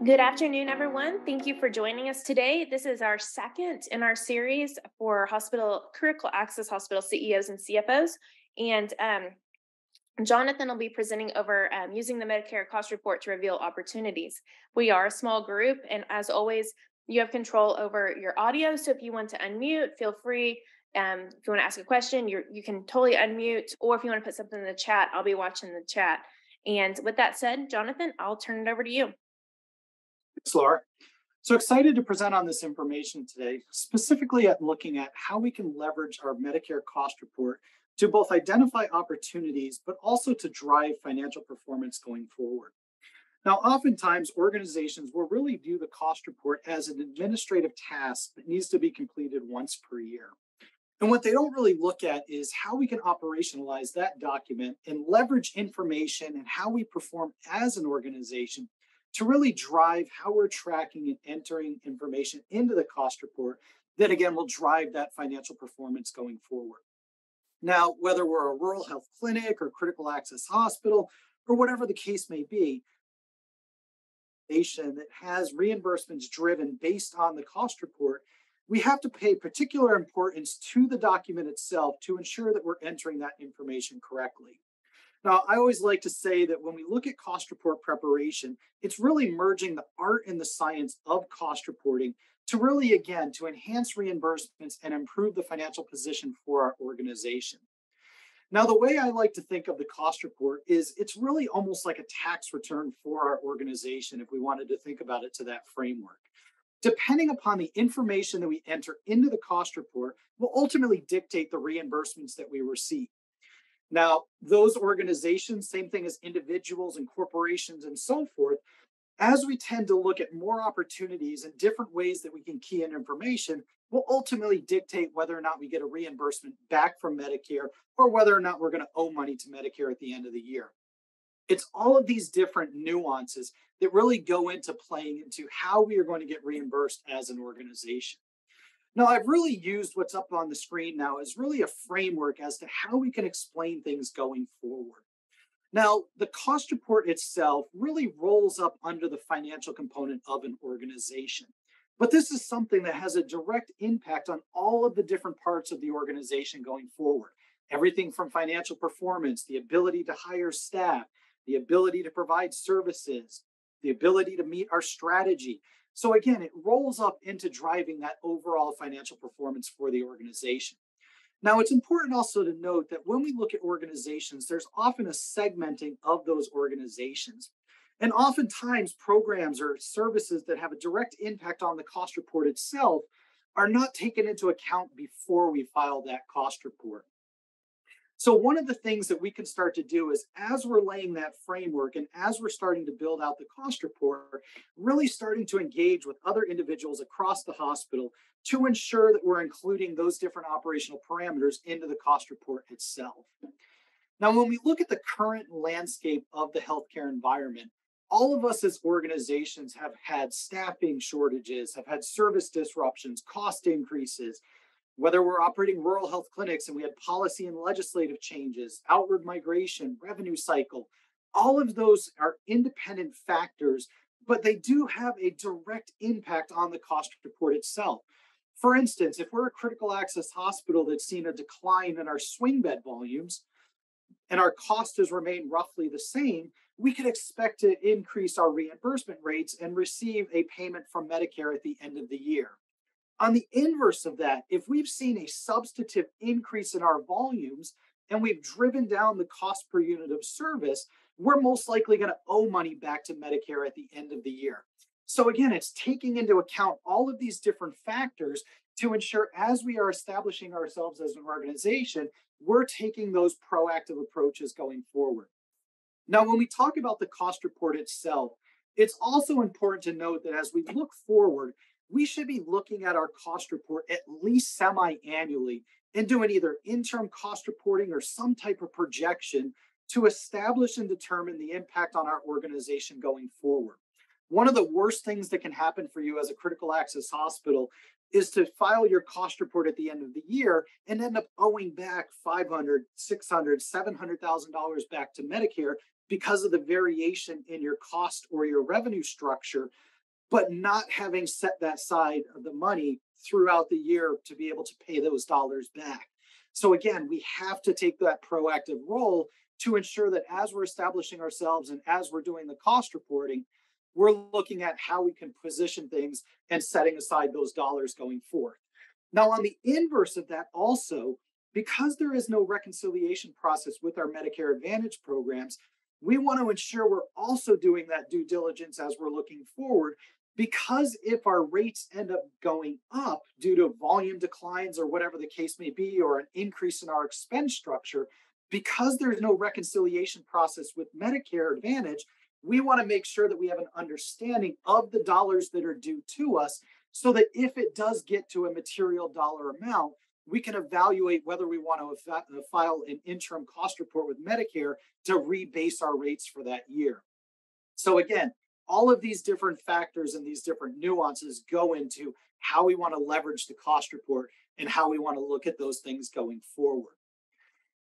Good afternoon, everyone. Thank you for joining us today. This is our second in our series for critical access hospital CEOs and CFOs. And Jonathan will be presenting over using the Medicare cost report to reveal opportunities. We are a small group, and as always, you have control over your audio. So if you want to unmute, feel free. If you want to ask a question, you can totally unmute, or if you want to put something in the chat, I'll be watching the chat. And with that said, Jonathan, I'll turn it over to you. Thanks, Laura. So excited to present on this information today, specifically at looking at how we can leverage our Medicare cost report to both identify opportunities, but also to drive financial performance going forward. Now, oftentimes organizations will really view the cost report as an administrative task that needs to be completed once per year. And what they don't really look at is how we can operationalize that document and leverage information and how we perform as an organization to really drive how we're tracking and entering information into the cost report that, again, will drive that financial performance going forward. Now, whether we're a rural health clinic or critical access hospital or whatever the case may be, that has reimbursements driven based on the cost report, we have to pay particular importance to the document itself to ensure that we're entering that information correctly. Now, I always like to say that when we look at cost report preparation, it's really merging the art and the science of cost reporting to really, again, to enhance reimbursements and improve the financial position for our organization. Now, the way I like to think of the cost report is it's really almost like a tax return for our organization, if we wanted to think about it to that framework. Depending upon the information that we enter into the cost report will ultimately dictate the reimbursements that we receive. Now, those organizations, same thing as individuals and corporations and so forth, as we tend to look at more opportunities and different ways that we can key in information, will ultimately dictate whether or not we get a reimbursement back from Medicare or whether or not we're going to owe money to Medicare at the end of the year. It's all of these different nuances that really go into playing into how we are going to get reimbursed as an organization. Now, I've really used what's up on the screen now as really a framework as to how we can explain things going forward. Now, the cost report itself really rolls up under the financial component of an organization. But this is something that has a direct impact on all of the different parts of the organization going forward. Everything from financial performance, the ability to hire staff, the ability to provide services, the ability to meet our strategy. So again, it rolls up into driving that overall financial performance for the organization. Now, it's important also to note that when we look at organizations, there's often a segmenting of those organizations. And oftentimes programs or services that have a direct impact on the cost report itself are not taken into account before we file that cost report. So one of the things that we can start to do is as we're laying that framework and as we're starting to build out the cost report, really starting to engage with other individuals across the hospital to ensure that we're including those different operational parameters into the cost report itself. Now, when we look at the current landscape of the healthcare environment, all of us as organizations have had staffing shortages, have had service disruptions, cost increases. Whether we're operating rural health clinics and we had policy and legislative changes, outward migration, revenue cycle, all of those are independent factors, but they do have a direct impact on the cost report itself. For instance, if we're a critical access hospital that's seen a decline in our swing bed volumes and our cost has remained roughly the same, we could expect to increase our reimbursement rates and receive a payment from Medicare at the end of the year. On the inverse of that, if we've seen a substantive increase in our volumes and we've driven down the cost per unit of service, we're most likely going to owe money back to Medicare at the end of the year. So again, it's taking into account all of these different factors to ensure as we are establishing ourselves as an organization, we're taking those proactive approaches going forward. Now, when we talk about the cost report itself, it's also important to note that as we look forward, we should be looking at our cost report at least semi-annually and doing either interim cost reporting or some type of projection to establish and determine the impact on our organization going forward. One of the worst things that can happen for you as a critical access hospital is to file your cost report at the end of the year and end up owing back $500, $600, $700,000 back to Medicare because of the variation in your cost or your revenue structure, but not having set that side of the money throughout the year to be able to pay those dollars back. So again, we have to take that proactive role to ensure that as we're establishing ourselves and as we're doing the cost reporting, we're looking at how we can position things and setting aside those dollars going forth. Now, on the inverse of that, also, because there is no reconciliation process with our Medicare Advantage programs, we want to ensure we're also doing that due diligence as we're looking forward. Because if our rates end up going up due to volume declines or whatever the case may be, or an increase in our expense structure, because there's no reconciliation process with Medicare Advantage, we want to make sure that we have an understanding of the dollars that are due to us so that if it does get to a material dollar amount, we can evaluate whether we want to file an interim cost report with Medicare to rebase our rates for that year. So again, all of these different factors and these different nuances go into how we want to leverage the cost report and how we want to look at those things going forward.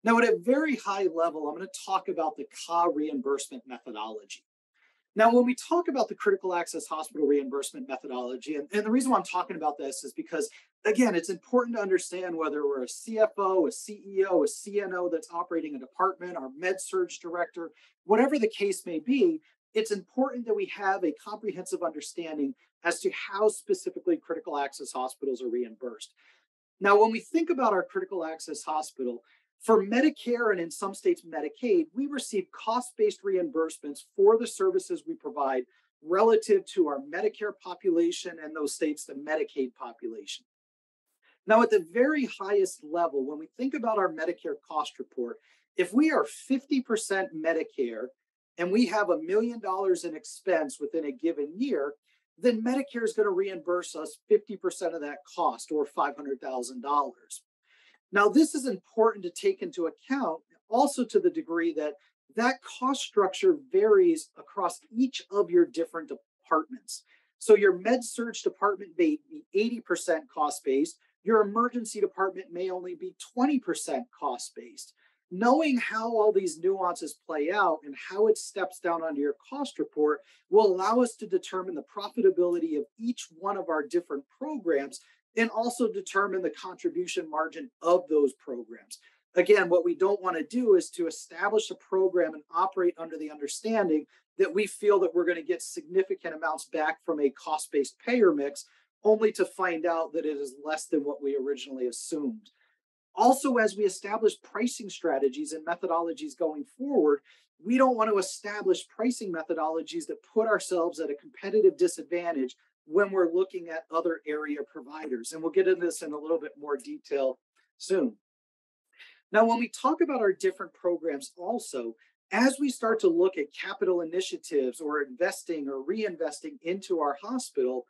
Now, at a very high level, I'm going to talk about the CAH reimbursement methodology. Now, when we talk about the critical access hospital reimbursement methodology, and the reason why I'm talking about this is because, again, it's important to understand whether we're a CFO, a CEO, a CNO that's operating a department, our med-surg director, whatever the case may be, it's important that we have a comprehensive understanding as to how specifically critical access hospitals are reimbursed. Now, when we think about our critical access hospital, for Medicare and in some states Medicaid, we receive cost-based reimbursements for the services we provide relative to our Medicare population and those states, the Medicaid population. Now, at the very highest level, when we think about our Medicare cost report, if we are 50% Medicare and we have $1 million in expense within a given year, then Medicare is going to reimburse us 50% of that cost, or $500,000. Now, this is important to take into account also to the degree that that cost structure varies across each of your different departments. So your med-surg department may be 80% cost-based. Your emergency department may only be 20% cost-based. Knowing how all these nuances play out and how it steps down onto your cost report will allow us to determine the profitability of each one of our different programs and also determine the contribution margin of those programs. Again, what we don't want to do is to establish a program and operate under the understanding that we feel that we're going to get significant amounts back from a cost-based payer mix, only to find out that it is less than what we originally assumed. Also, as we establish pricing strategies and methodologies going forward, we don't want to establish pricing methodologies that put ourselves at a competitive disadvantage when we're looking at other area providers. And we'll get into this in a little bit more detail soon. Now, when we talk about our different programs also, as we start to look at capital initiatives or investing or reinvesting into our hospital,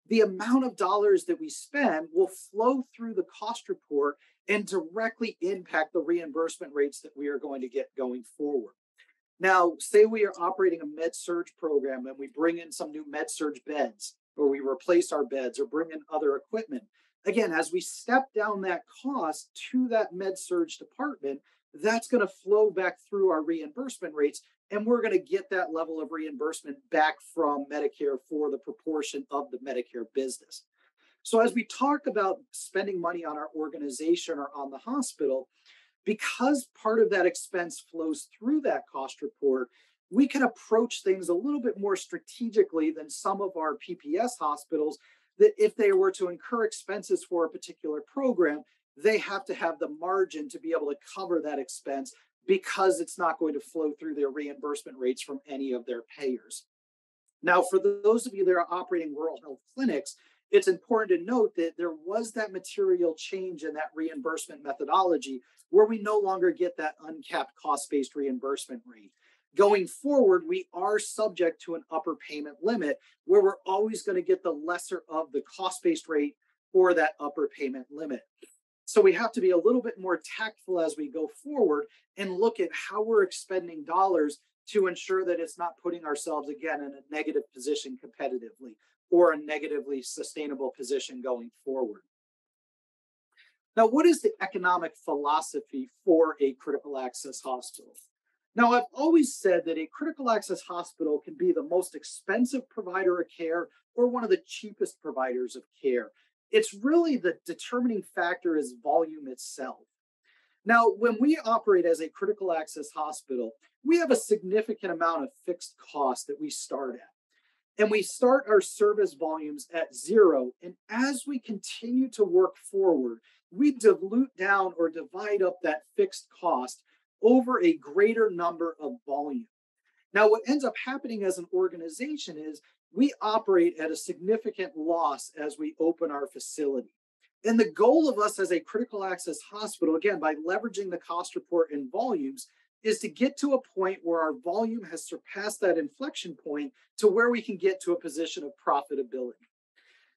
the amount of dollars that we spend will flow through the cost report and directly impact the reimbursement rates that we are going to get going forward. Now, say we are operating a med-surg program and we bring in some new med-surg beds, or we replace our beds or bring in other equipment. Again, as we step down that cost to that med-surg department, that's going to flow back through our reimbursement rates, and we're going to get that level of reimbursement back from Medicare for the proportion of the Medicare business. So as we talk about spending money on our organization or on the hospital, because part of that expense flows through that cost report, we can approach things a little bit more strategically than some of our PPS hospitals, that if they were to incur expenses for a particular program, they have to have the margin to be able to cover that expense because it's not going to flow through their reimbursement rates from any of their payers. Now, for those of you that are operating rural health clinics, it's important to note that there was that material change in that reimbursement methodology where we no longer get that uncapped cost-based reimbursement rate. Going forward, we are subject to an upper payment limit where we're always going to get the lesser of the cost-based rate or that upper payment limit. So we have to be a little bit more tactful as we go forward and look at how we're expending dollars to ensure that it's not putting ourselves again in a negative position competitively. or a negatively sustainable position going forward. Now, what is the economic philosophy for a critical access hospital? Now, I've always said that a critical access hospital can be the most expensive provider of care or one of the cheapest providers of care. It's really the determining factor is volume itself. Now, when we operate as a critical access hospital, we have a significant amount of fixed costs that we start at. And we start our service volumes at zero. And as we continue to work forward, we dilute down or divide up that fixed cost over a greater number of volume. Now, what ends up happening as an organization is we operate at a significant loss as we open our facility. And the goal of us as a critical access hospital, again, by leveraging the cost report and volumes, is to get to a point where our volume has surpassed that inflection point to where we can get to a position of profitability.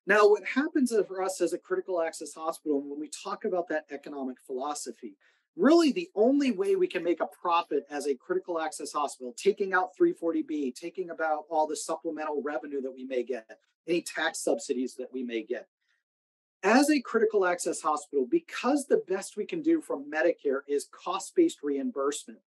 Now, what happens for us as a critical access hospital, when we talk about that economic philosophy, really the only way we can make a profit as a critical access hospital, taking out 340B, taking about all the supplemental revenue that we may get, any tax subsidies that we may get. As a critical access hospital, because the best we can do from Medicare is cost-based reimbursement,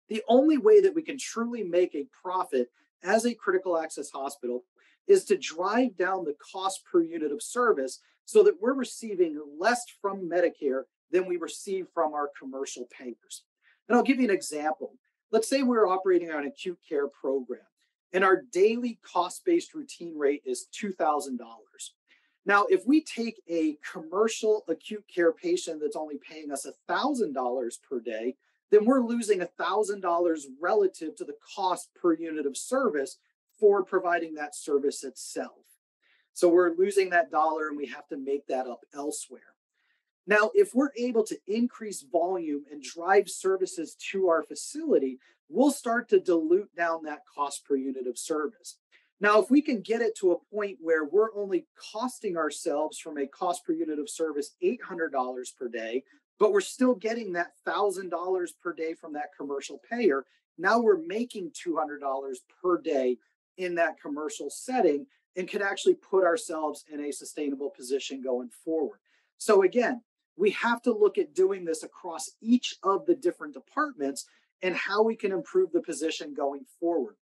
the only way that we can truly make a profit as a critical access hospital is to drive down the cost per unit of service so that we're receiving less from Medicare than we receive from our commercial payers. And I'll give you an example. Let's say we're operating on an acute care program and our daily cost-based routine rate is $2,000. Now, if we take a commercial acute care patient that's only paying us $1,000 per day, then we're losing $1,000 relative to the cost per unit of service for providing that service itself. So we're losing that dollar and we have to make that up elsewhere. Now, if we're able to increase volume and drive services to our facility, we'll start to dilute down that cost per unit of service. Now, if we can get it to a point where we're only costing ourselves from a cost per unit of service $800 per day, but we're still getting that $1,000 per day from that commercial payer, now we're making $200 per day in that commercial setting and can actually put ourselves in a sustainable position going forward. So again, we have to look at doing this across each of the different departments and how we can improve the position going forward.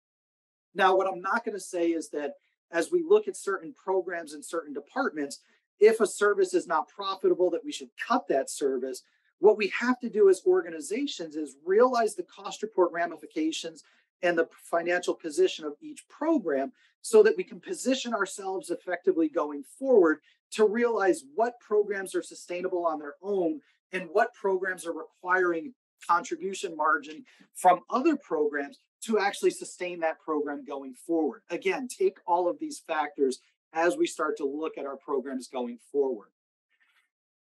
Now, what I'm not going to say is that as we look at certain programs in certain departments, if a service is not profitable, that we should cut that service. What we have to do as organizations is realize the cost report ramifications and the financial position of each program so that we can position ourselves effectively going forward to realize what programs are sustainable on their own and what programs are requiring contribution margin from other programs to actually sustain that program going forward. Again, take all of these factors as we start to look at our programs going forward.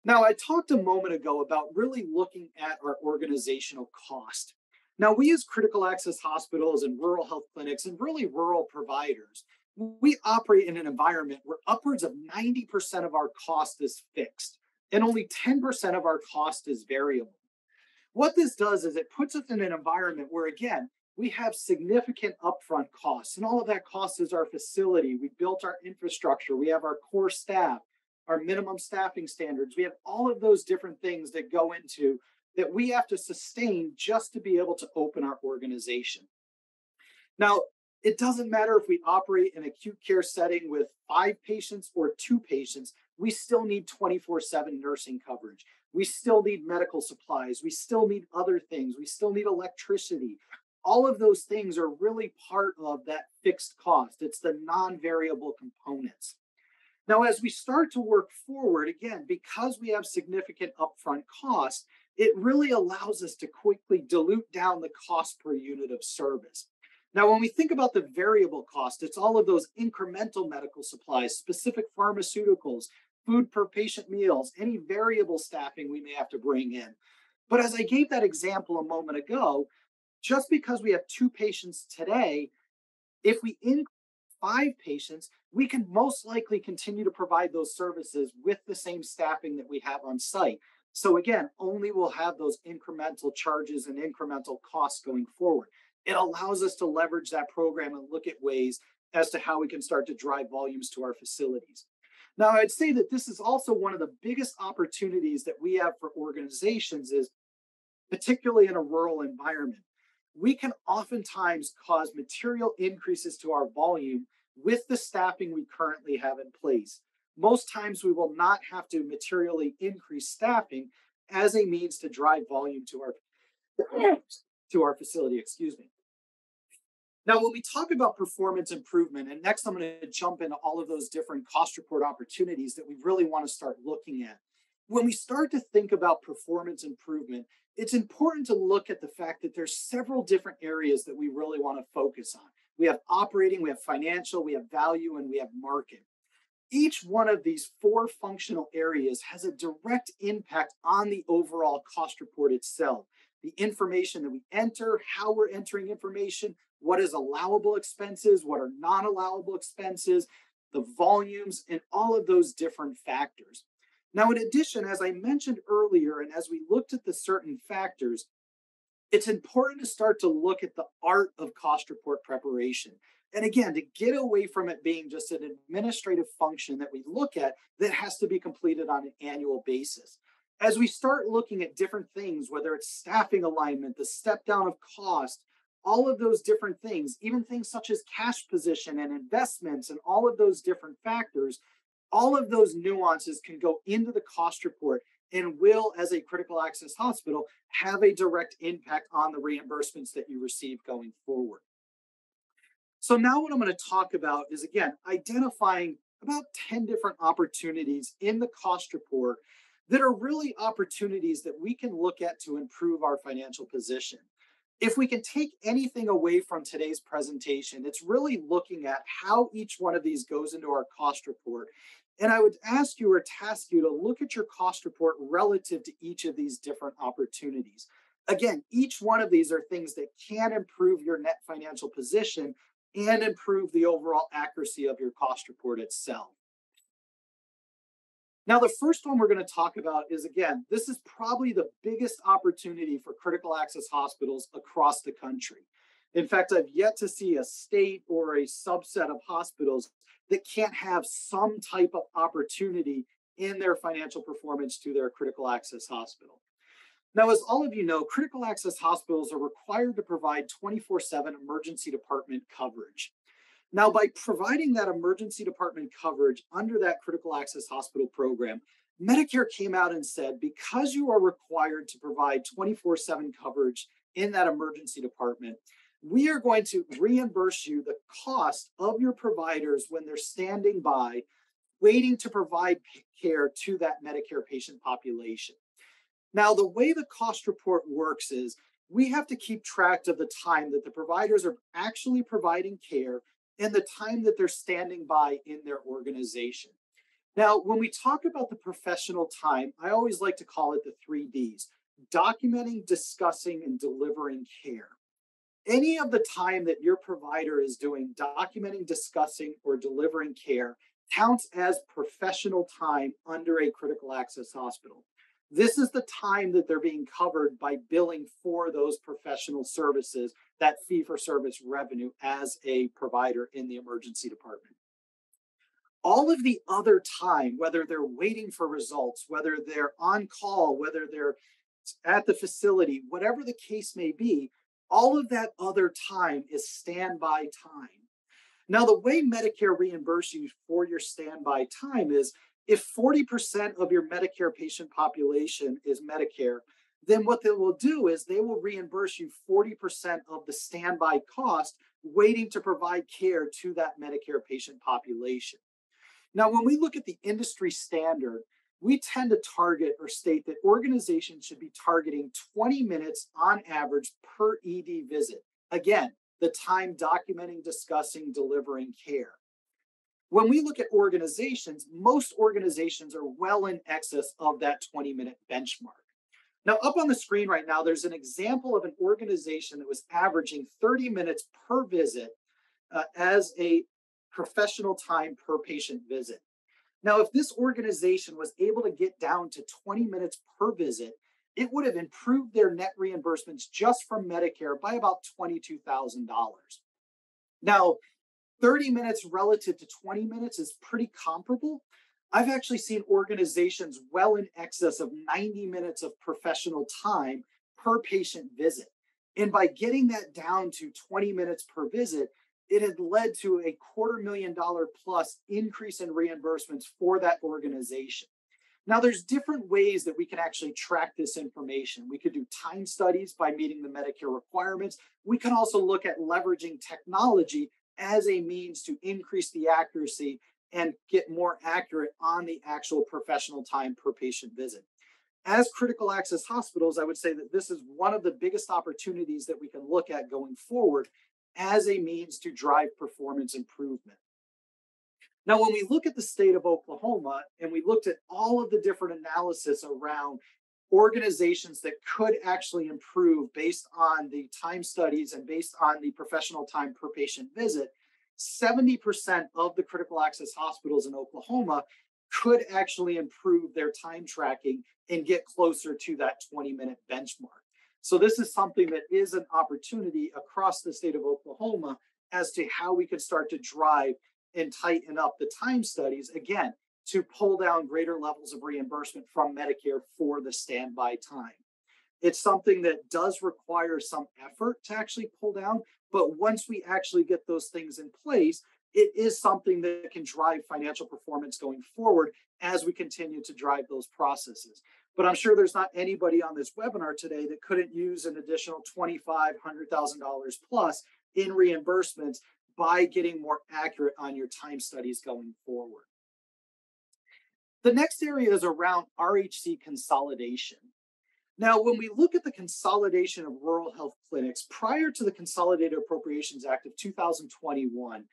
Now, I talked a moment ago about really looking at our organizational cost. Now, we as critical access hospitals and rural health clinics and really rural providers, we operate in an environment where upwards of 90% of our cost is fixed and only 10% of our cost is variable. What this does is it puts us in an environment where, again, we have significant upfront costs, and all of that cost is our facility. We built our infrastructure. We have our core staff, our minimum staffing standards. We have all of those different things that go into that we have to sustain just to be able to open our organization. Now, it doesn't matter if we operate in an acute care setting with 5 patients or 2 patients, we still need 24/7 nursing coverage. We still need medical supplies. We still need other things. We still need electricity. All of those things are really part of that fixed cost. It's the non-variable components. Now, as we start to work forward, again, because we have significant upfront costs, it really allows us to quickly dilute down the cost per unit of service. Now, when we think about the variable cost, it's all of those incremental medical supplies, specific pharmaceuticals, food per patient meals, any variable staffing we may have to bring in. But as I gave that example a moment ago, just because we have 2 patients today, if we increase 5 patients, we can most likely continue to provide those services with the same staffing that we have on site. So again, only we'll have those incremental charges and incremental costs going forward. It allows us to leverage that program and look at ways as to how we can start to drive volumes to our facilities. Now, I'd say that this is also one of the biggest opportunities that we have for organizations is particularly in a rural environment. We can oftentimes cause material increases to our volume with the staffing we currently have in place. Most times we will not have to materially increase staffing as a means to drive volume to our facility, excuse me. Now, when we talk about performance improvement, and next I'm going to jump into all of those different cost report opportunities that we really want to start looking at. When we start to think about performance improvement, it's important to look at the fact that there's several different areas that we really want to focus on. We have operating, we have financial, we have value, and we have market. Each one of these four functional areas has a direct impact on the overall cost report itself. The information that we enter, how we're entering information, what is allowable expenses, what are non-allowable expenses, the volumes, and all of those different factors. Now, in addition, as I mentioned earlier, and as we looked at the certain factors, it's important to start to look at the art of cost report preparation. And again, to get away from it being just an administrative function that we look at that has to be completed on an annual basis. As we start looking at different things, whether it's staffing alignment, the step down of cost, all of those different things, even things such as cash position and investments and all of those different factors, all of those nuances can go into the cost report and will, as a critical access hospital, have a direct impact on the reimbursements that you receive going forward. So now what I'm going to talk about is, again, identifying about 10 different opportunities in the cost report that are really opportunities that we can look at to improve our financial position. If we can take anything away from today's presentation, it's really looking at how each one of these goes into our cost report. And I would ask you or task you to look at your cost report relative to each of these different opportunities. Again, each one of these are things that can improve your net financial position and improve the overall accuracy of your cost report itself. Now, the first one we're going to talk about is, again, this is probably the biggest opportunity for critical access hospitals across the country. In fact, I've yet to see a state or a subset of hospitals that can't have some type of opportunity in their financial performance to their critical access hospital. Now, as all of you know, critical access hospitals are required to provide 24/7 emergency department coverage. Now, by providing that emergency department coverage under that critical access hospital program, Medicare came out and said, because you are required to provide 24/7 coverage in that emergency department, we are going to reimburse you the cost of your providers when they're standing by, waiting to provide care to that Medicare patient population. Now, the way the cost report works is we have to keep track of the time that the providers are actually providing care and the time that they're standing by in their organization. Now, when we talk about the professional time, I always like to call it the 3Ds: documenting, discussing, and delivering care. Any of the time that your provider is doing documenting, discussing, or delivering care counts as professional time under a critical access hospital. This is the time that they're being covered by billing for those professional services, that fee-for-service revenue as a provider in the emergency department. All of the other time, whether they're waiting for results, whether they're on call, whether they're at the facility, whatever the case may be, all of that other time is standby time. Now, the way Medicare reimburses you for your standby time is if 40% of your Medicare patient population is Medicare, then what they will do is they will reimburse you 40% of the standby cost waiting to provide care to that Medicare patient population. Now, when we look at the industry standard, we tend to target or state that organizations should be targeting 20 minutes on average per ED visit. Again, the time documenting, discussing, delivering care. When we look at organizations, most organizations are well in excess of that 20-minute benchmark. Now, up on the screen right now, there's an example of an organization that was averaging 30 minutes per visit as a professional time per patient visit. Now, if this organization was able to get down to 20 minutes per visit, it would have improved their net reimbursements just from Medicare by about $22,000. Now, 30 minutes relative to 20 minutes is pretty comparable. I've actually seen organizations well in excess of 90 minutes of professional time per patient visit. And by getting that down to 20 minutes per visit, it had led to a $250,000 plus increase in reimbursements for that organization. Now, there's different ways that we can actually track this information. We could do time studies by meeting the Medicare requirements. We can also look at leveraging technology as a means to increase the accuracy and get more accurate on the actual professional time per patient visit. As critical access hospitals, I would say that this is one of the biggest opportunities that we can look at going forward as a means to drive performance improvement. Now, when we look at the state of Oklahoma and we looked at all of the different analysis around organizations that could actually improve based on the time studies and based on the professional time per patient visit, 70% of the critical access hospitals in Oklahoma could actually improve their time tracking and get closer to that 20-minute benchmark. So this is something that is an opportunity across the state of Oklahoma as to how we could start to drive and tighten up the time studies, again, to pull down greater levels of reimbursement from Medicare for the standby time. It's something that does require some effort to actually pull down, but once we actually get those things in place, it is something that can drive financial performance going forward as we continue to drive those processes. But I'm sure there's not anybody on this webinar today that couldn't use an additional $25,000, $100,000 plus in reimbursements by getting more accurate on your time studies going forward. The next area is around RHC consolidation. Now, when we look at the consolidation of rural health clinics, prior to the Consolidated Appropriations Act of 2021,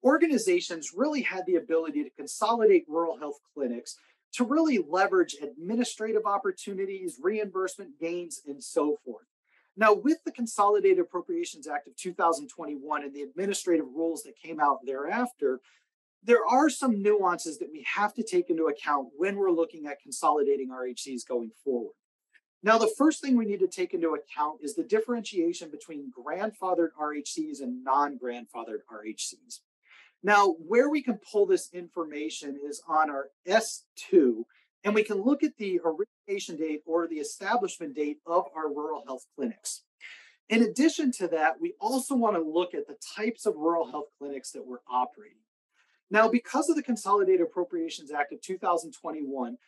organizations really had the ability to consolidate rural health clinics to really leverage administrative opportunities, reimbursement gains, and so forth. Now, with the Consolidated Appropriations Act of 2021 and the administrative rules that came out thereafter, there are some nuances that we have to take into account when we're looking at consolidating RHCs going forward. Now, the first thing we need to take into account is the differentiation between grandfathered RHCs and non-grandfathered RHCs. Now, where we can pull this information is on our S2, and we can look at the origination date or the establishment date of our rural health clinics. In addition to that, we also want to look at the types of rural health clinics that we're operating. Now, because of the Consolidated Appropriations Act of 2021,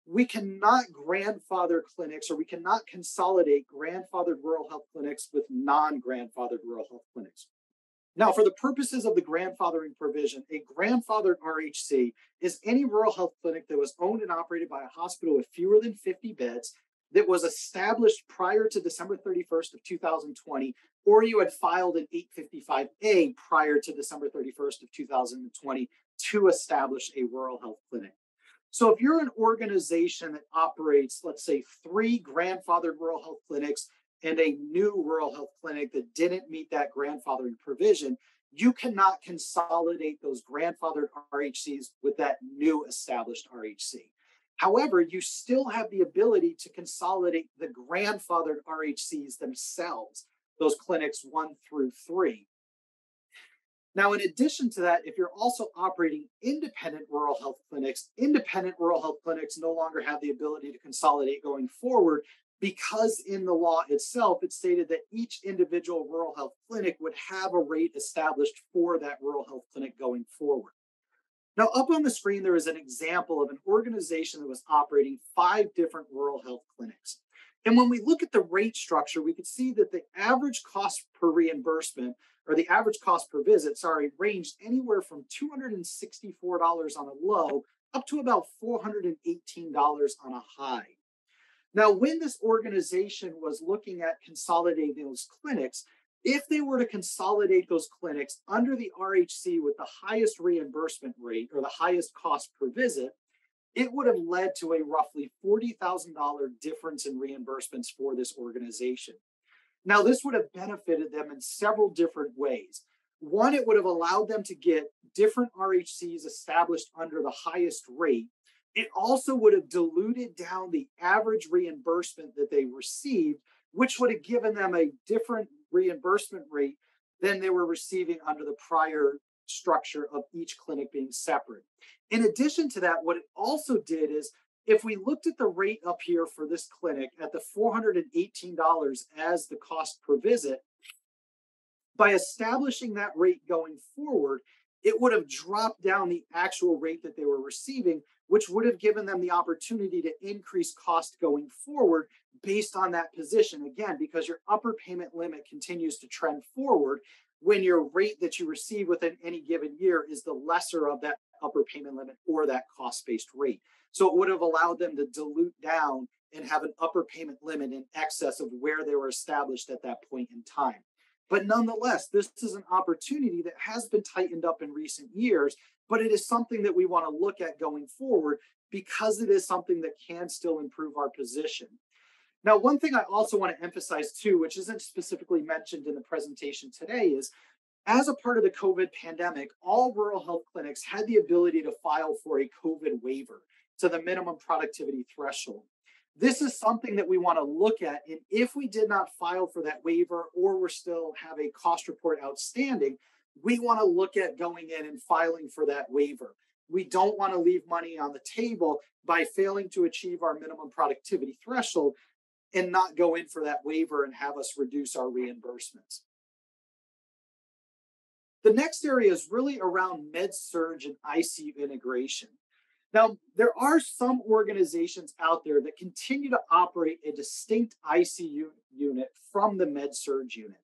we cannot grandfather clinics or we cannot consolidate grandfathered rural health clinics with non-grandfathered rural health clinics. Now, for the purposes of the grandfathering provision, a grandfathered RHC is any rural health clinic that was owned and operated by a hospital with fewer than 50 beds that was established prior to December 31st of 2020, or you had filed an 855A prior to December 31st of 2020 to establish a rural health clinic. So if you're an organization that operates, let's say, 3 grandfathered rural health clinics and a new rural health clinic that didn't meet that grandfathering provision, you cannot consolidate those grandfathered RHCs with that new established RHC. However, you still have the ability to consolidate the grandfathered RHCs themselves, those clinics 1 through 3. Now, in addition to that, if you're also operating independent rural health clinics no longer have the ability to consolidate going forward because in the law itself, it stated that each individual rural health clinic would have a rate established for that rural health clinic going forward. Now, up on the screen, there is an example of an organization that was operating 5 different rural health clinics. And when we look at the rate structure, we can see that the average cost per reimbursement, or the average cost per visit, ranged anywhere from $264 on a low up to about $418 on a high. Now, when this organization was looking at consolidating those clinics, if they were to consolidate those clinics under the RHC with the highest reimbursement rate or the highest cost per visit, it would have led to a roughly $40,000 difference in reimbursements for this organization. Now, this would have benefited them in several different ways. One, it would have allowed them to get different RHCs established under the highest rate. It also would have diluted down the average reimbursement that they received, which would have given them a different reimbursement rate than they were receiving under the prior structure of each clinic being separate. In addition to that, what it also did is if we looked at the rate up here for this clinic at the $418 as the cost per visit, by establishing that rate going forward, it would have dropped down the actual rate that they were receiving, which would have given them the opportunity to increase cost going forward based on that position. Again, because your upper payment limit continues to trend forward when your rate that you receive within any given year is the lesser of that upper payment limit or that cost-based rate. So it would have allowed them to dilute down and have an upper payment limit in excess of where they were established at that point in time. But nonetheless, this is an opportunity that has been tightened up in recent years, but it is something that we want to look at going forward because it is something that can still improve our position. Now, one thing I also want to emphasize too, which isn't specifically mentioned in the presentation today, is as a part of the COVID pandemic, all rural health clinics had the ability to file for a COVID waiver to the minimum productivity threshold. This is something that we want to look at. And if we did not file for that waiver or we still have a cost report outstanding, we want to look at going in and filing for that waiver. We don't want to leave money on the table by failing to achieve our minimum productivity threshold and not go in for that waiver and have us reduce our reimbursements. The next area is really around Med-Surg and ICU integration. Now, there are some organizations out there that continue to operate a distinct ICU unit from the Med-Surg unit.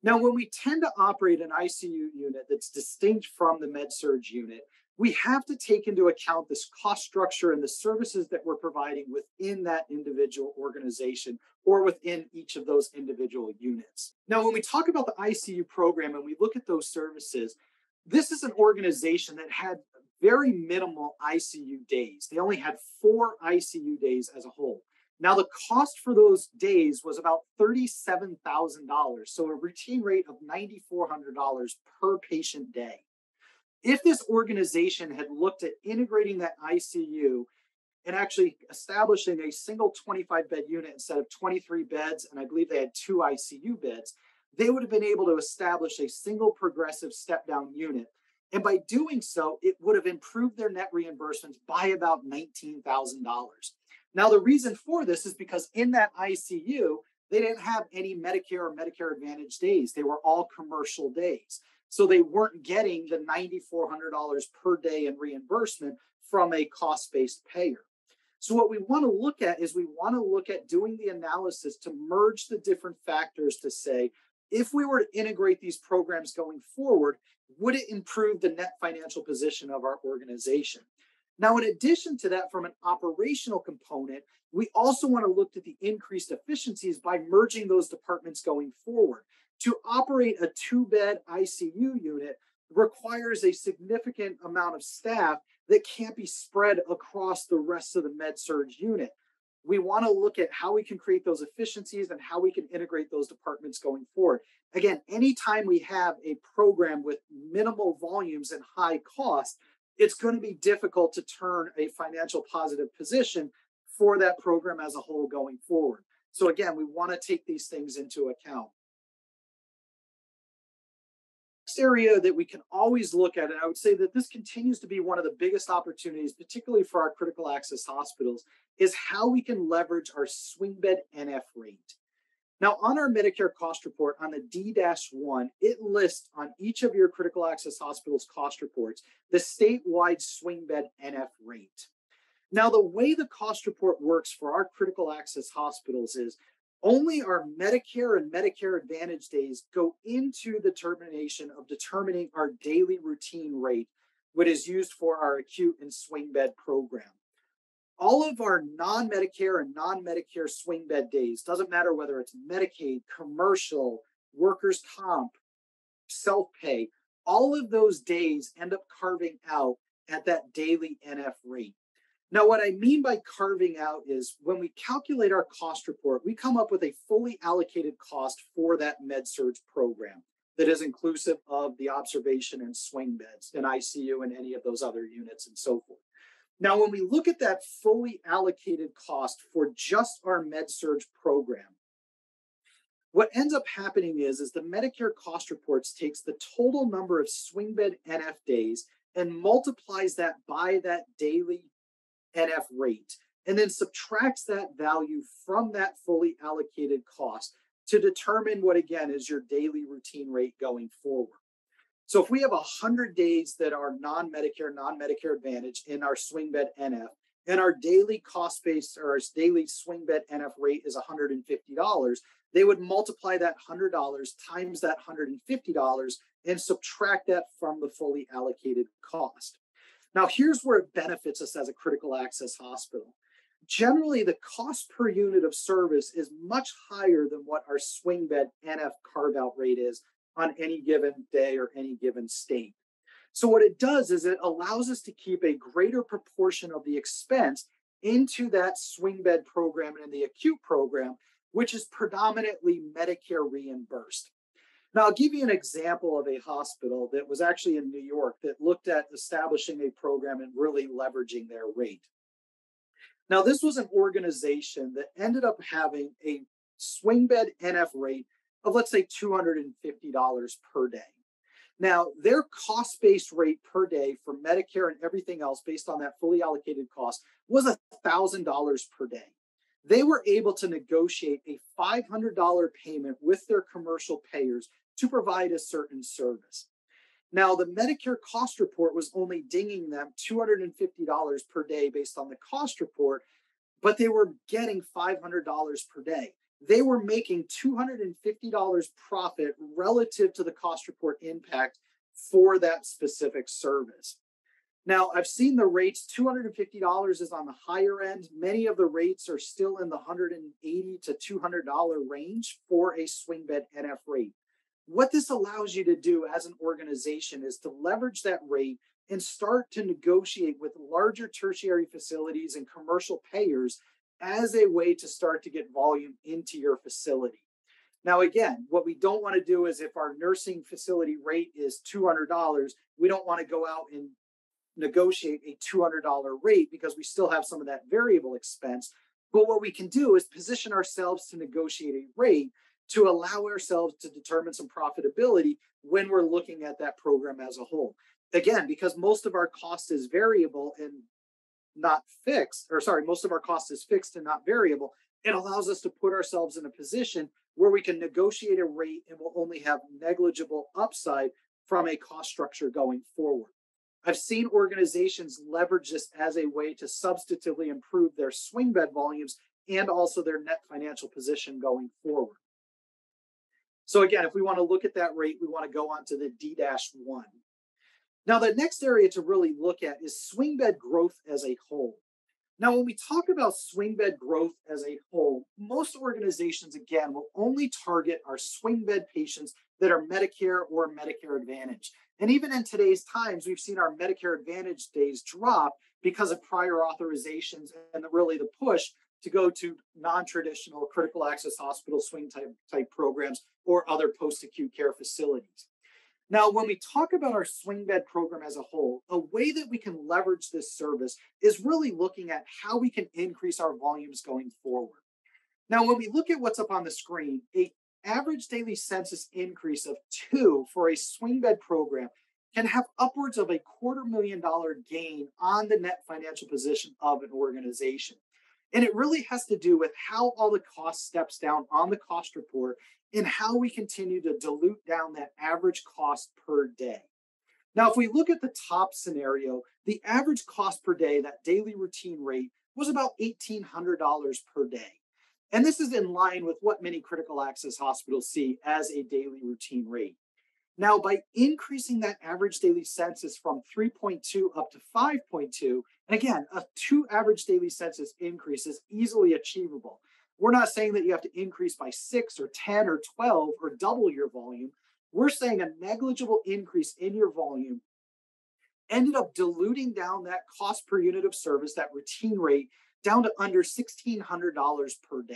Now, when we tend to operate an ICU unit that's distinct from the Med-Surg unit, we have to take into account this cost structure and the services that we're providing within that individual organization or within each of those individual units. Now, when we talk about the ICU program and we look at those services, this is an organization that had very minimal ICU days. They only had 4 ICU days as a whole. Now, the cost for those days was about $37,000, so a routine rate of $9,400 per patient day. If this organization had looked at integrating that ICU and actually establishing a single 25-bed unit instead of 23 beds, and I believe they had 2 ICU beds, they would have been able to establish a single progressive step-down unit. And by doing so, it would have improved their net reimbursements by about $19,000. Now, the reason for this is because in that ICU, they didn't have any Medicare or Medicare Advantage days. They were all commercial days. So they weren't getting the $9,400 per day in reimbursement from a cost-based payer. So what we want to look at is we want to look at doing the analysis to merge the different factors to say, if we were to integrate these programs going forward, would it improve the net financial position of our organization? Now, in addition to that, from an operational component, we also want to look at the increased efficiencies by merging those departments going forward. To operate a 2-bed ICU unit requires a significant amount of staff that can't be spread across the rest of the Med-Surg unit. We want to look at how we can create those efficiencies and how we can integrate those departments going forward. Again, anytime we have a program with minimal volumes and high cost, it's going to be difficult to turn a financial positive position for that program as a whole going forward. So again, we want to take these things into account. Next area that we can always look at, and I would say that this continues to be one of the biggest opportunities, particularly for our critical access hospitals, is how we can leverage our swing bed NF rate. Now, on our Medicare cost report on the D-1, it lists on each of your critical access hospitals cost reports the statewide swing bed NF rate. Now, the way the cost report works for our critical access hospitals is only our Medicare and Medicare Advantage days go into the determination of determining our daily routine rate, what is used for our acute and swing bed program. All of our non-Medicare and non-Medicare swing bed days, doesn't matter whether it's Medicaid, commercial, workers' comp, self-pay, all of those days end up carving out at that daily NF rate. Now, what I mean by carving out is when we calculate our cost report, we come up with a fully allocated cost for that Med-Surg program that is inclusive of the observation and swing beds and ICU and any of those other units and so forth. Now, when we look at that fully allocated cost for just our Med-Surg program, What ends up happening is the Medicare cost reports takes the total number of swing bed NF days and multiplies that by that daily NF rate, and then subtracts that value from that fully allocated cost to determine what, again, is your daily routine rate going forward. So if we have 100 days that are non-Medicare, non-Medicare Advantage in our swing bed NF, and our daily cost base or our daily swing bed NF rate is $150, they would multiply that $100 times that $150 and subtract that from the fully allocated cost. Now, here's where it benefits us as a critical access hospital. Generally, the cost per unit of service is much higher than what our swing bed NF carve out rate is on any given day or any given state. So what it does is it allows us to keep a greater proportion of the expense into that swing bed program and the acute program, which is predominantly Medicare reimbursed. Now, I'll give you an example of a hospital that was actually in New York that looked at establishing a program and really leveraging their rate. Now, this was an organization that ended up having a swing bed NF rate of, let's say, $250 per day. Now, their cost-based rate per day for Medicare and everything else based on that fully allocated cost was $1,000 per day. They were able to negotiate a $500 payment with their commercial payers to provide a certain service. Now, the Medicare cost report was only dinging them $250 per day based on the cost report, but they were getting $500 per day. They were making $250 profit relative to the cost report impact for that specific service. Now, I've seen the rates, $250 is on the higher end. Many of the rates are still in the $180 to $200 range for a swing bed NF rate. What this allows you to do as an organization is to leverage that rate and start to negotiate with larger tertiary facilities and commercial payers as a way to start to get volume into your facility. Now, again, what we don't want to do is if our nursing facility rate is $200, we don't want to go out and negotiate a $200 rate because we still have some of that variable expense. But what we can do is position ourselves to negotiate a rate to allow ourselves to determine some profitability when we're looking at that program as a whole. Again, because most of our cost is variable and not fixed, or sorry, most of our cost is fixed and not variable, it allows us to put ourselves in a position where we can negotiate a rate and we'll only have negligible upside from a cost structure going forward. I've seen organizations leverage this as a way to substantively improve their swing bed volumes and also their net financial position going forward. So again, if we want to look at that rate, we want to go on to the D-1. Now, the next area to really look at is swing bed growth as a whole. Now, when we talk about swing bed growth as a whole, most organizations, again, will only target our swing bed patients that are Medicare or Medicare Advantage. And even in today's times, we've seen our Medicare Advantage days drop because of prior authorizations and really the push to go to non-traditional critical access hospital swing type programs or other post-acute care facilities. Now, when we talk about our swing bed program as a whole, a way that we can leverage this service is really looking at how we can increase our volumes going forward. Now, when we look at what's up on the screen, an average daily census increase of 2 for a swing bed program can have upwards of $250,000 gain on the net financial position of an organization. And it really has to do with how all the cost steps down on the cost report and how we continue to dilute down that average cost per day. Now, if we look at the top scenario, the average cost per day, that daily routine rate, was about $1,800 per day. And this is in line with what many critical access hospitals see as a daily routine rate. Now, by increasing that average daily census from 3.2 up to 5.2, and again, a 2 average daily census increase is easily achievable. We're not saying that you have to increase by 6 or 10 or 12 or double your volume. We're saying a negligible increase in your volume ended up diluting down that cost per unit of service, that routine rate, down to under $1,600 per day.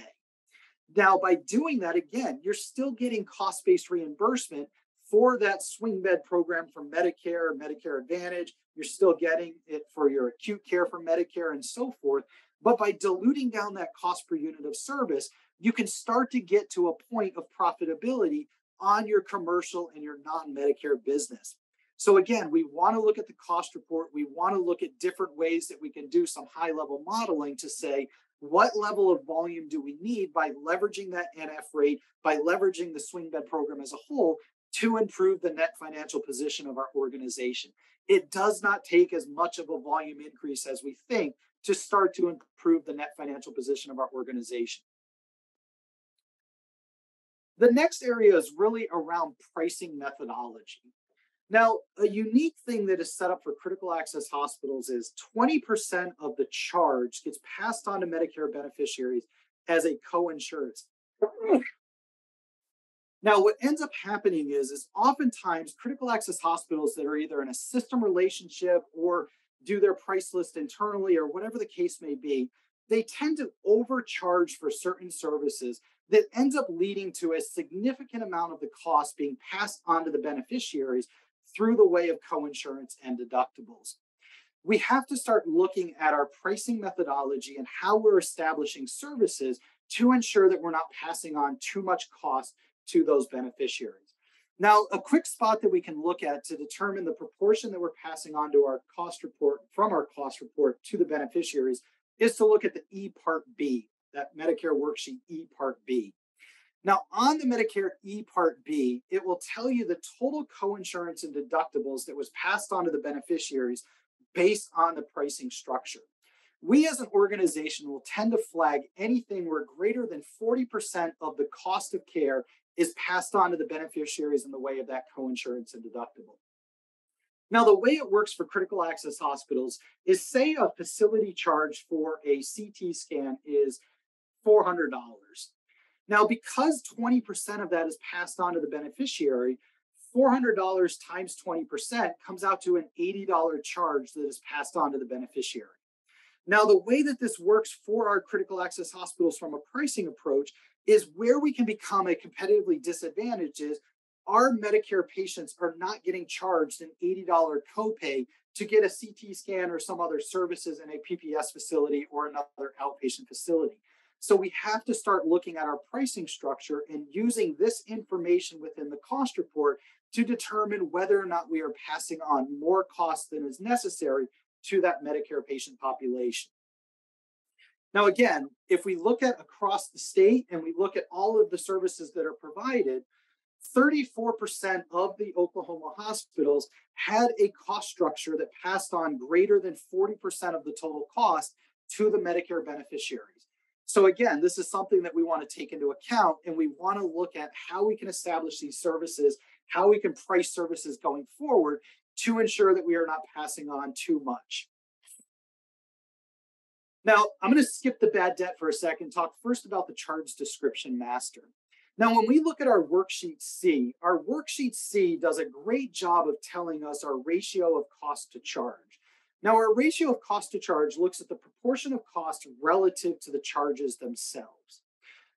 Now, by doing that, again, you're still getting cost-based reimbursement for that swing bed program from Medicare, Medicare Advantage. You're still getting it for your acute care from Medicare and so forth. But by diluting down that cost per unit of service, you can start to get to a point of profitability on your commercial and your non-Medicare business. So again, we want to look at the cost report. We want to look at different ways that we can do some high-level modeling to say, what level of volume do we need by leveraging that NF rate, by leveraging the swing bed program as a whole to improve the net financial position of our organization. It does not take as much of a volume increase as we think to start to improve the net financial position of our organization. The next area is really around pricing methodology. Now, a unique thing that is set up for critical access hospitals is 20% of the charge gets passed on to Medicare beneficiaries as a co-insurance. Now, what ends up happening is oftentimes critical access hospitals that are either in a system relationship or do their price list internally or whatever the case may be, they tend to overcharge for certain services that ends up leading to a significant amount of the cost being passed on to the beneficiaries through the way of co-insurance and deductibles. We have to start looking at our pricing methodology and how we're establishing services to ensure that we're not passing on too much cost to those beneficiaries. Now, a quick spot that we can look at to determine the proportion that we're passing on to our cost report from our cost report to the beneficiaries is to look at the E Part B, that Medicare worksheet E Part B. Now, on the Medicare E Part B, it will tell you the total coinsurance and deductibles that was passed on to the beneficiaries based on the pricing structure. We as an organization will tend to flag anything where greater than 40% of the cost of care is passed on to the beneficiaries in the way of that coinsurance and deductible. Now, the way it works for critical access hospitals is, say a facility charge for a CT scan is $400. Now, because 20% of that is passed on to the beneficiary, $400 times 20% comes out to an $80 charge that is passed on to the beneficiary. Now, the way that this works for our critical access hospitals from a pricing approach is where we can become a competitively disadvantaged is our Medicare patients are not getting charged an $80 copay to get a CT scan or some other services in a PPS facility or another outpatient facility. So we have to start looking at our pricing structure and using this information within the cost report to determine whether or not we are passing on more costs than is necessary to that Medicare patient population. Now, again, if we look at across the state and we look at all of the services that are provided, 34% of the Oklahoma hospitals had a cost structure that passed on greater than 40% of the total cost to the Medicare beneficiaries. So again, this is something that we want to take into account, and we want to look at how we can establish these services, how we can price services going forward to ensure that we are not passing on too much. Now, I'm going to skip the bad debt for a second, talk first about the charge description master. Now, when we look at our worksheet C does a great job of telling us our ratio of cost to charge. Now, our ratio of cost to charge looks at the proportion of cost relative to the charges themselves.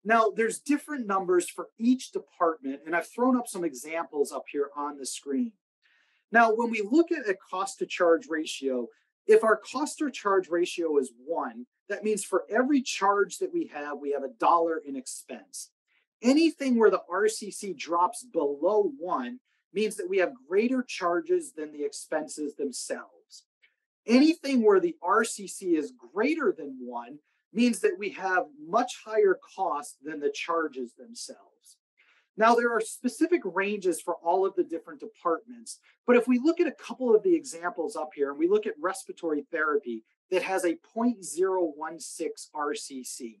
Now, there's different numbers for each department, and I've thrown up some examples up here on the screen. Now, when we look at a cost to charge ratio, if our cost to charge ratio is 1, that means for every charge that we have $1 in expense. Anything where the RCC drops below 1 means that we have greater charges than the expenses themselves. Anything where the RCC is greater than 1 means that we have much higher costs than the charges themselves. Now, there are specific ranges for all of the different departments, but if we look at a couple of the examples up here and we look at respiratory therapy that has a 0.016 RCC,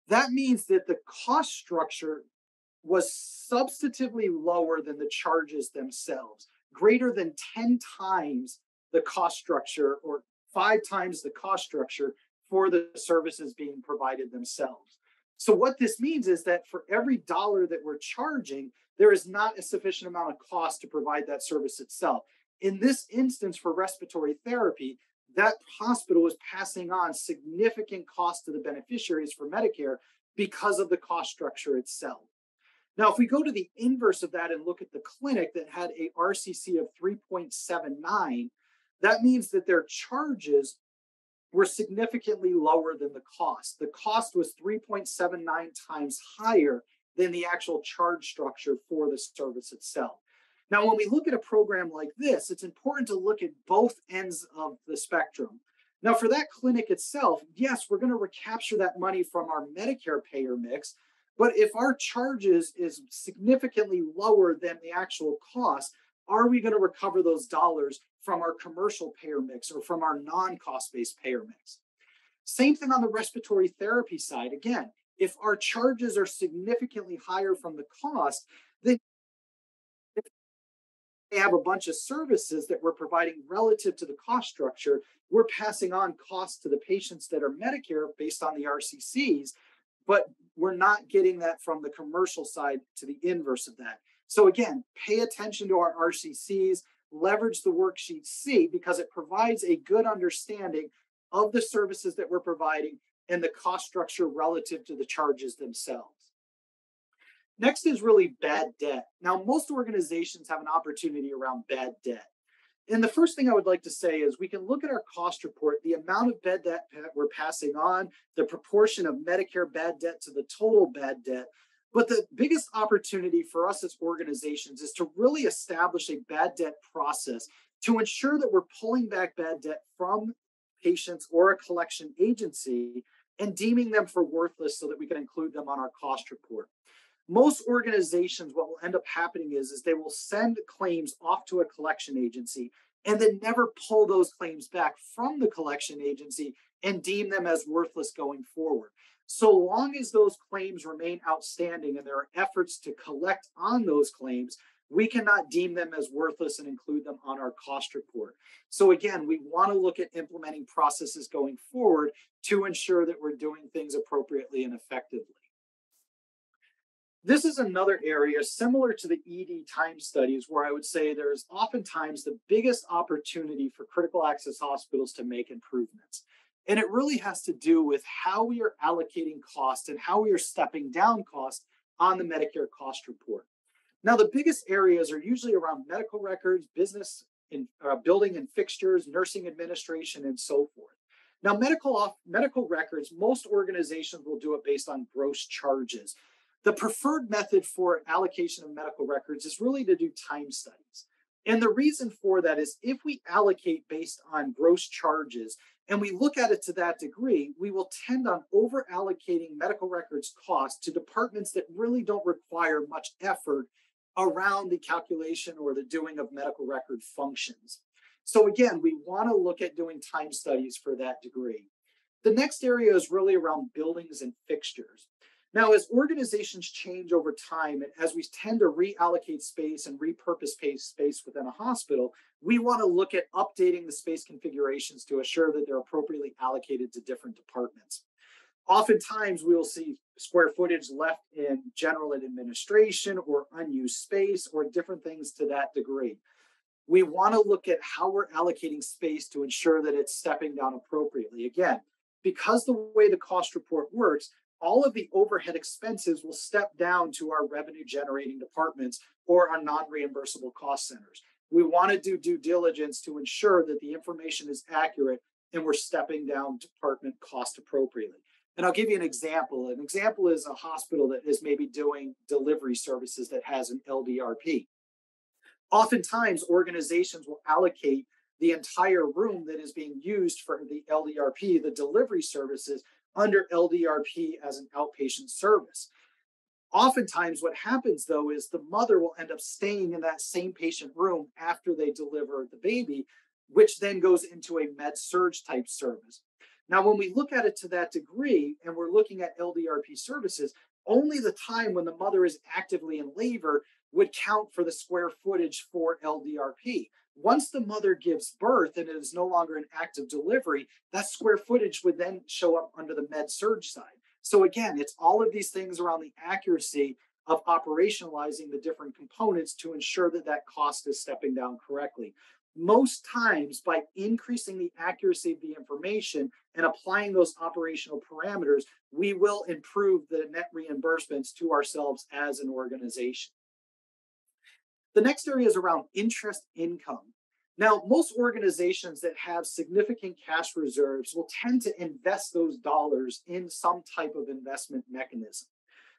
that means that the cost structure was substantively lower than the charges themselves, greater than 10 times the cost structure or 5 times the cost structure for the services being provided themselves. So what this means is that for every dollar that we're charging, there is not a sufficient amount of cost to provide that service itself. In this instance for respiratory therapy, that hospital is passing on significant cost to the beneficiaries for Medicare because of the cost structure itself. Now, if we go to the inverse of that and look at the clinic that had a RCC of 3.79, that means that their charges were significantly lower than the cost. The cost was 3.79 times higher than the actual charge structure for the service itself. Now, when we look at a program like this, it's important to look at both ends of the spectrum. Now, for that clinic itself, yes, we're going to recapture that money from our Medicare payer mix, but if our charges is significantly lower than the actual cost, are we going to recover those dollars from our commercial payer mix or from our non-cost-based payer mix? Same thing on the respiratory therapy side. Again, if our charges are significantly higher from the cost, then they have a bunch of services that we're providing relative to the cost structure. We're passing on costs to the patients that are Medicare based on the RCCs, but we're not getting that from the commercial side to the inverse of that. So again, pay attention to our RCCs, leverage the worksheet C because it provides a good understanding of the services that we're providing and the cost structure relative to the charges themselves. Next is really bad debt. Now, most organizations have an opportunity around bad debt. And the first thing I would like to say is we can look at our cost report, the amount of bad debt we're passing on, the proportion of Medicare bad debt to the total bad debt. But the biggest opportunity for us as organizations is to really establish a bad debt process to ensure that we're pulling back bad debt from patients or a collection agency and deeming them for worthless so that we can include them on our cost report. Most organizations, what will end up happening is they will send claims off to a collection agency and then never pull those claims back from the collection agency and deem them as worthless going forward. So long as those claims remain outstanding and there are efforts to collect on those claims, we cannot deem them as worthless and include them on our cost report. So again, we want to look at implementing processes going forward to ensure that we're doing things appropriately and effectively. This is another area similar to the ED time studies where I would say there's oftentimes the biggest opportunity for critical access hospitals to make improvements. And it really has to do with how we are allocating cost and how we are stepping down cost on the Medicare cost report. Now, the biggest areas are usually around medical records, business, building and fixtures, nursing administration, and so forth. Now, medical records, most organizations will do it based on gross charges. The preferred method for allocation of medical records is really to do time studies. And the reason for that is if we allocate based on gross charges and we look at it to that degree, we will tend on over allocating medical records costs to departments that really don't require much effort around the calculation or the doing of medical record functions. So again, we want to look at doing time studies for that degree. The next area is really around buildings and fixtures. Now, as organizations change over time, and as we tend to reallocate space and repurpose space within a hospital, we want to look at updating the space configurations to assure that they're appropriately allocated to different departments. Oftentimes, we will see square footage left in general administration or unused space or different things to that degree. We want to look at how we're allocating space to ensure that it's stepping down appropriately. Again, because the way the cost report works, all of the overhead expenses will step down to our revenue generating departments or our non-reimbursable cost centers. We want to do due diligence to ensure that the information is accurate and we're stepping down department cost appropriately. And I'll give you an example. An example is a hospital that is maybe doing delivery services that has an LDRP. Oftentimes, organizations will allocate the entire room that is being used for the LDRP, the delivery services, under LDRP as an outpatient service. Oftentimes, what happens though is the mother will end up staying in that same patient room after they deliver the baby, which then goes into a med-surg type service. Now, when we look at it to that degree and we're looking at LDRP services, only the time when the mother is actively in labor would count for the square footage for LDRP. Once the mother gives birth and it is no longer an active delivery, that square footage would then show up under the med-surg side. So again, it's all of these things around the accuracy of operationalizing the different components to ensure that that cost is stepping down correctly. Most times, by increasing the accuracy of the information and applying those operational parameters, we will improve the net reimbursements to ourselves as an organization. The next area is around interest income. Now, most organizations that have significant cash reserves will tend to invest those dollars in some type of investment mechanism.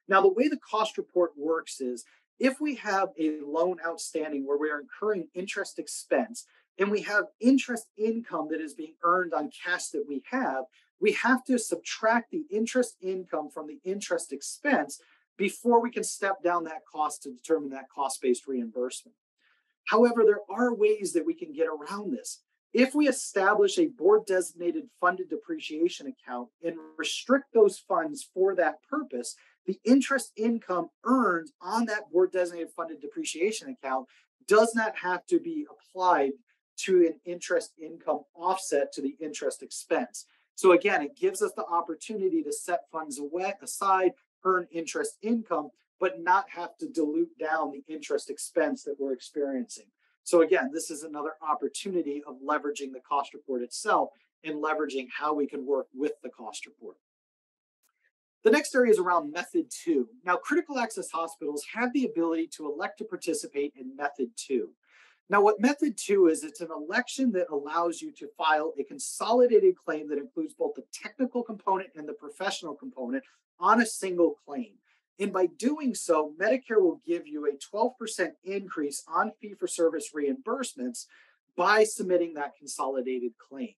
Now, the way the cost report works is if we have a loan outstanding where we are incurring interest expense and we have interest income that is being earned on cash that we have to subtract the interest income from the interest expense before we can step down that cost to determine that cost-based reimbursement. However, there are ways that we can get around this. If we establish a board designated funded depreciation account and restrict those funds for that purpose, the interest income earned on that board designated funded depreciation account does not have to be applied to an interest income offset to the interest expense. So again, it gives us the opportunity to set funds aside, earn interest income, but not have to dilute down the interest expense that we're experiencing. So again, this is another opportunity of leveraging the cost report itself and leveraging how we can work with the cost report. The next area is around method 2. Now, critical access hospitals have the ability to elect to participate in method 2. Now, what method 2 is, it's an election that allows you to file a consolidated claim that includes both the technical component and the professional component on a single claim. And by doing so, Medicare will give you a 12% increase on fee-for-service reimbursements by submitting that consolidated claim.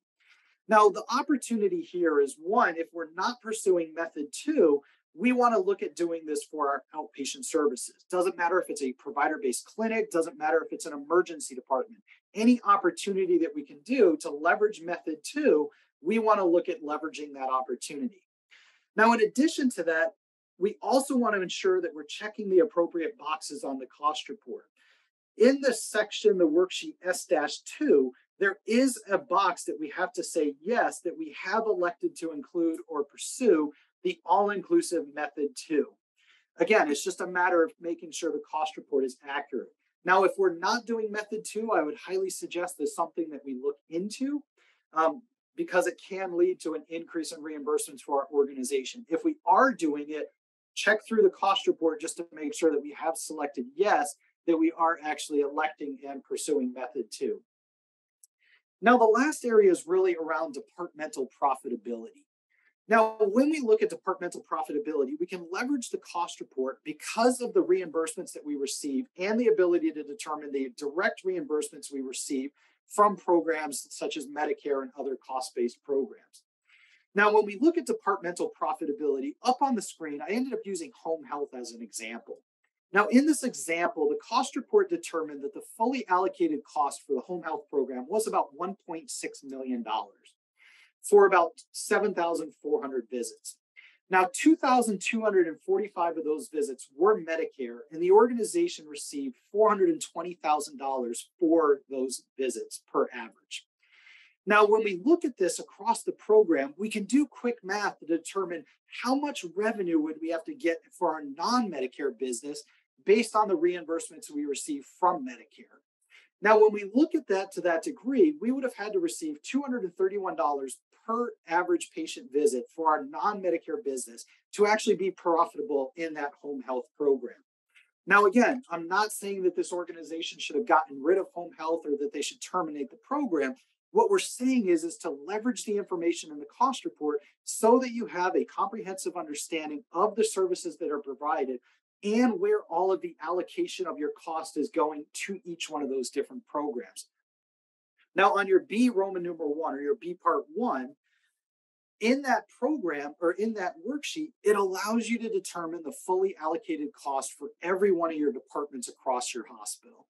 Now, the opportunity here is one, if we're not pursuing method 2, we want to look at doing this for our outpatient services. Doesn't matter if it's a provider-based clinic, doesn't matter if it's an emergency department. Any opportunity that we can do to leverage method 2, we want to look at leveraging that opportunity. Now, in addition to that, we also want to ensure that we're checking the appropriate boxes on the cost report. In this section, the worksheet S-2, there is a box that we have to say yes, that we have elected to include or pursue the all-inclusive method 2. Again, it's just a matter of making sure the cost report is accurate. Now, if we're not doing method 2, I would highly suggest there's something that we look into because it can lead to an increase in reimbursements for our organization. If we are doing it, check through the cost report just to make sure that we have selected yes, that we are actually electing and pursuing method 2. Now, the last area is really around departmental profitability. Now, when we look at departmental profitability, we can leverage the cost report because of the reimbursements that we receive and the ability to determine the direct reimbursements we receive from programs such as Medicare and other cost-based programs. Now, when we look at departmental profitability, up on the screen, I ended up using home health as an example. Now, in this example, the cost report determined that the fully allocated cost for the home health program was about $1.6 million for about 7,400 visits. Now, 2,245 of those visits were Medicare, and the organization received $420,000 for those visits per average. Now, when we look at this across the program, we can do quick math to determine how much revenue would we have to get for our non-Medicare business based on the reimbursements we receive from Medicare. Now, when we look at that to that degree, we would have had to receive $231 per average patient visit for our non-Medicare business to actually be profitable in that home health program. Now, again, I'm not saying that this organization should have gotten rid of home health or that they should terminate the program. What we're saying is to leverage the information in the cost report so that you have a comprehensive understanding of the services that are provided and where all of the allocation of your cost is going to each one of those different programs. Now, on your B Roman numeral 1 or your B part 1, in that program or in that worksheet, it allows you to determine the fully allocated cost for every one of your departments across your hospital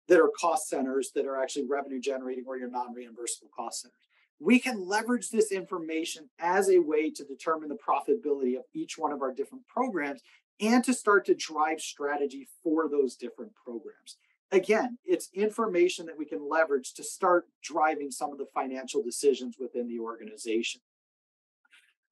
that are cost centers that are actually revenue generating or your non-reimbursable cost centers. We can leverage this information as a way to determine the profitability of each one of our different programs and to start to drive strategy for those different programs. Again, it's information that we can leverage to start driving some of the financial decisions within the organization.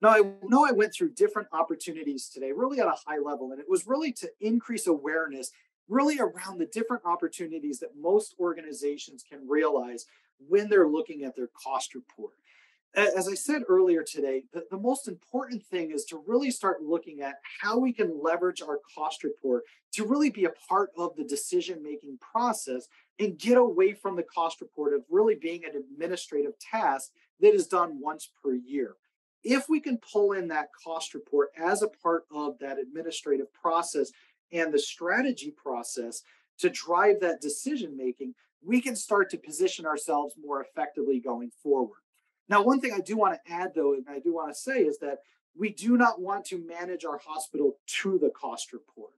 Now, I know I went through different opportunities today, really at a high level, and it was really to increase awareness really around the different opportunities that most organizations can realize when they're looking at their cost report. As I said earlier today, the most important thing is to really start looking at how we can leverage our cost report to really be a part of the decision making process and get away from the cost report of really being an administrative task that is done once per year. If we can pull in that cost report as a part of that administrative process and the strategy process to drive that decision making, we can start to position ourselves more effectively going forward. Now, one thing I do want to add, though, and I do want to say is that we do not want to manage our hospital to the cost report.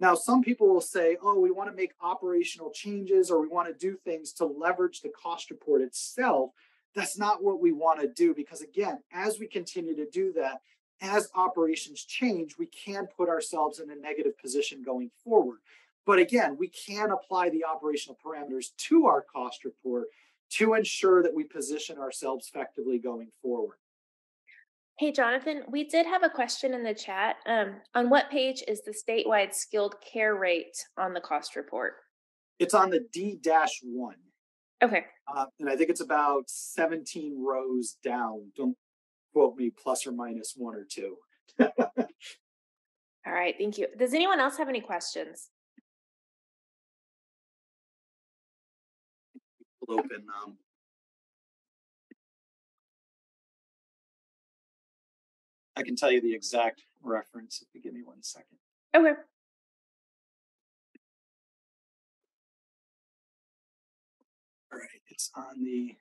Now, some people will say, oh, we want to make operational changes or we want to do things to leverage the cost report itself. That's not what we want to do because, again, as we continue to do that, as operations change, we can put ourselves in a negative position going forward. But again, we can apply the operational parameters to our cost report to ensure that we position ourselves effectively going forward. Hey, Jonathan, we did have a question in the chat. On what page is the statewide skilled care rate on the cost report? It's on the D-1. Okay. And I think it's about 17 rows down. Don't quote me, plus or minus one or two. All right, thank you. Does anyone else have any questions? We'll open. I can tell you the exact reference if you give me 1 second. Okay. All right, it's on the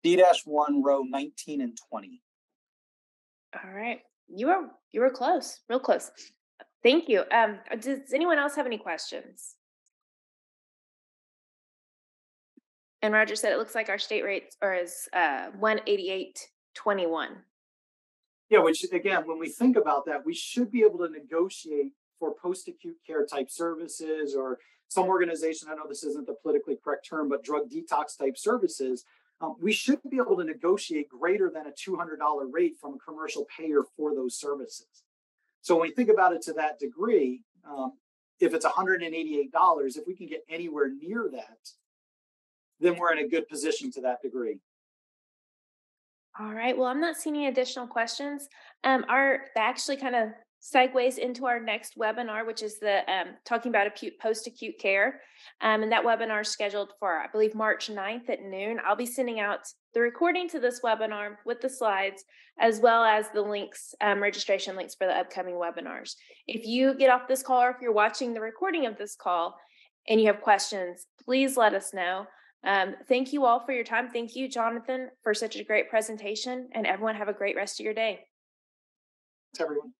D-1, row 19 and 20. All right. You were close, real close. Thank you. Does anyone else have any questions? And Roger said it looks like our state rates are as 188.21. Yeah, which again, when we think about that, we should be able to negotiate for post-acute care type services or some organization, I know this isn't the politically correct term, but drug detox type services. We should be able to negotiate greater than a $200 rate from a commercial payer for those services. So when we think about it to that degree, if it's $188, if we can get anywhere near that, then we're in a good position to that degree. All right. Well, I'm not seeing any additional questions. That actually kind of segues into our next webinar, which is the talking about post-acute care. And that webinar is scheduled for, I believe, March 9th at noon. I'll be sending out the recording to this webinar with the slides, as well as the links, registration links for the upcoming webinars. If you get off this call or if you're watching the recording of this call and you have questions, please let us know. Thank you all for your time. Thank you, Jonathan, for such a great presentation, and everyone have a great rest of your day. Thanks, everyone.